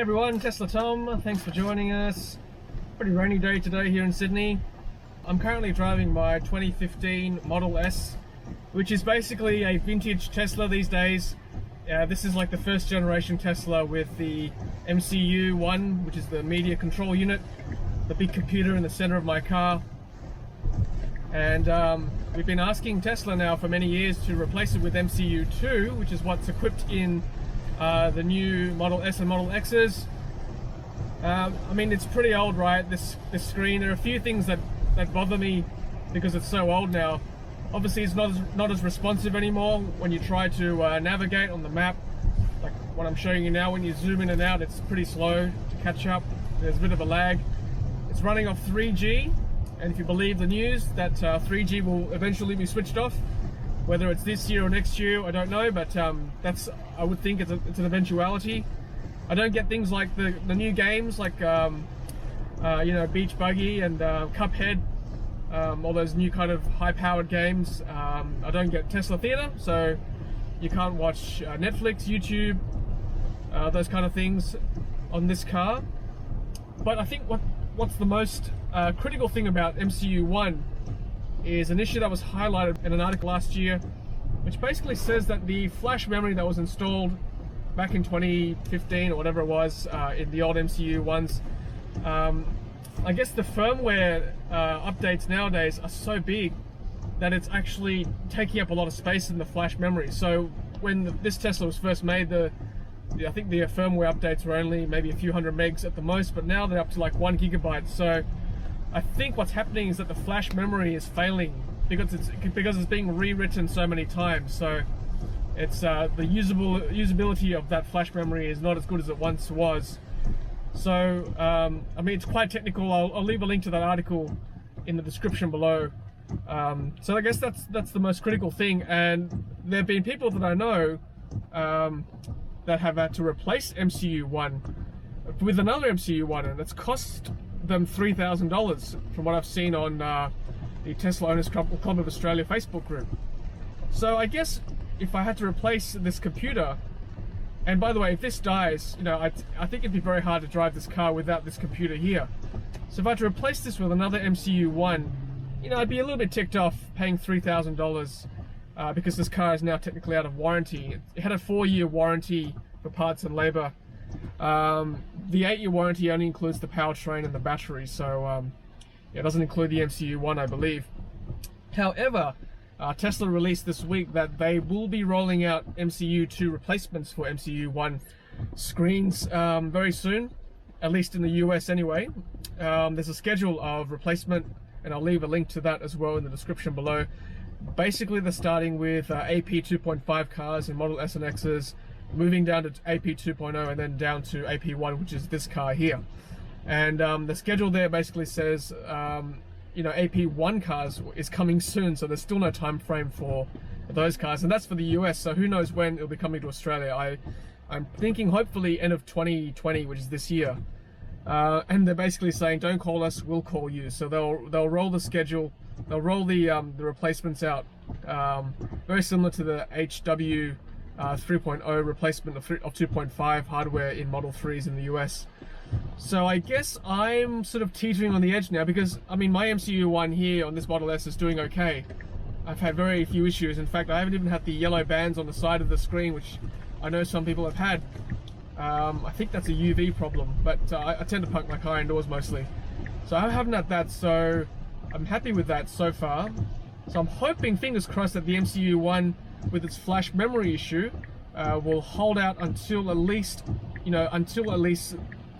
Hey everyone, Tesla Tom, thanks for joining us. Pretty rainy day today here in Sydney. I'm currently driving my 2015 Model S, which is basically a vintage Tesla these days. This is like the first generation Tesla with the MCU1, which is the media control unit, the big computer in the center of my car. And we've been asking Tesla now for many years to replace it with MCU2, which is what's equipped in the new Model S and Model X's. I mean, it's pretty old, right? This screen. There are a few things that bother me because it's so old now. Obviously, it's not as responsive anymore when you try to navigate on the map. Like what I'm showing you now, when you zoom in and out, it's pretty slow to catch up. There's a bit of a lag. It's running off 3G, and if you believe the news, that 3G will eventually be switched off. Whether it's this year or next year, I don't know, but I would think it's an eventuality. I don't get things like the new games like Beach Buggy and Cuphead, all those new kind of high-powered games. I don't get Tesla Theater, so you can't watch Netflix, YouTube, those kind of things on this car. But I think what's the most critical thing about MCU1 is an issue that was highlighted in an article last year, which basically says that the flash memory that was installed back in 2015 or whatever it was in the old MCU1s, I guess the firmware updates nowadays are so big that it's actually taking up a lot of space in the flash memory. So when this Tesla was first made, I think the firmware updates were only maybe a few hundred megs at the most, but now they're up to like 1 gigabyte. So I think what's happening is that the flash memory is failing because it's being rewritten so many times. So it's the usability of that flash memory is not as good as it once was. So I mean, it's quite technical. I'll leave a link to that article in the description below. So I guess that's the most critical thing. And there have been people that I know that have had to replace MCU1 with another MCU1, and it's cost them $3,000 from what I've seen on the Tesla Owners Club of Australia Facebook group. So I guess if I had to replace this computer, and by the way, if this dies, I think it'd be very hard to drive this car without this computer here. So if I had to replace this with another MCU1, I'd be a little bit ticked off paying $3,000 because this car is now technically out of warranty. It had a 4-year warranty for parts and labor. The 8-year warranty only includes the powertrain and the battery, so it doesn't include the MCU1, I believe. However, Tesla released this week that they will be rolling out MCU2 replacements for MCU1 screens very soon, at least in the US anyway. There's a schedule of replacement, and I'll leave a link to that as well in the description below. Basically, they're starting with AP 2.5 cars in Model S and X's, moving down to AP 2.0 and then down to AP1, which is this car here. And the schedule there basically says AP1 cars is coming soon, so there's still no time frame for those cars, and that's for the US, so who knows when it'll be coming to Australia. I'm thinking hopefully end of 2020, which is this year. And they're basically saying, don't call us, we'll call you. So they'll roll the schedule, they'll roll the replacements out, very similar to the HW 3.0 replacement of 2.5 hardware in Model 3s in the US. So I guess I'm sort of teetering on the edge now, because I mean, my MCU1 here on this Model S is doing okay. I've had very few issues. In fact, I haven't even had the yellow bands on the side of the screen, which I know some people have had. I think that's a UV problem, but I tend to park my car indoors mostly. So I haven't had that, so I'm happy with that so far. So I'm hoping, fingers crossed, that the MCU1 with its flash memory issue will hold out until at least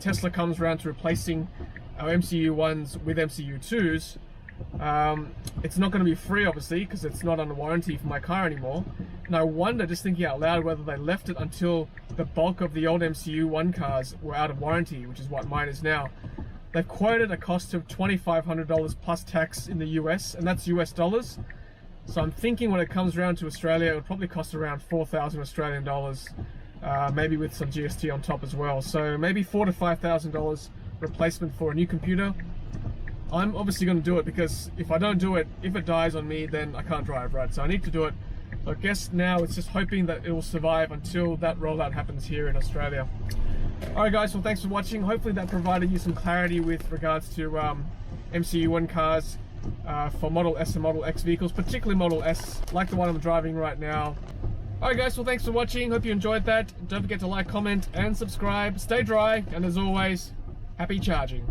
Tesla comes around to replacing our MCU1s with MCU2s. It's not going to be free, obviously, because it's not under warranty for my car anymore. And I wonder, just thinking out loud, whether they left it until the bulk of the old MCU1 cars were out of warranty, which is what mine is now. They've quoted a cost of $2,500 plus tax in the US, and that's US dollars. So I'm thinking when it comes around to Australia, it'll probably cost around 4,000 Australian dollars, maybe with some GST on top as well. So maybe $4,000 to $5,000 replacement for a new computer. I'm obviously going to do it, because if I don't do it, if it dies on me, then I can't drive, right? So I need to do it. So I guess now it's just hoping that it will survive until that rollout happens here in Australia. Alright guys, well thanks for watching. Hopefully that provided you some clarity with regards to MCU1 cars for Model S and Model X vehicles, particularly Model S, like the one I'm driving right now. Alright guys, well thanks for watching. Hope you enjoyed that. Don't forget to like, comment and subscribe. Stay dry, and as always, happy charging.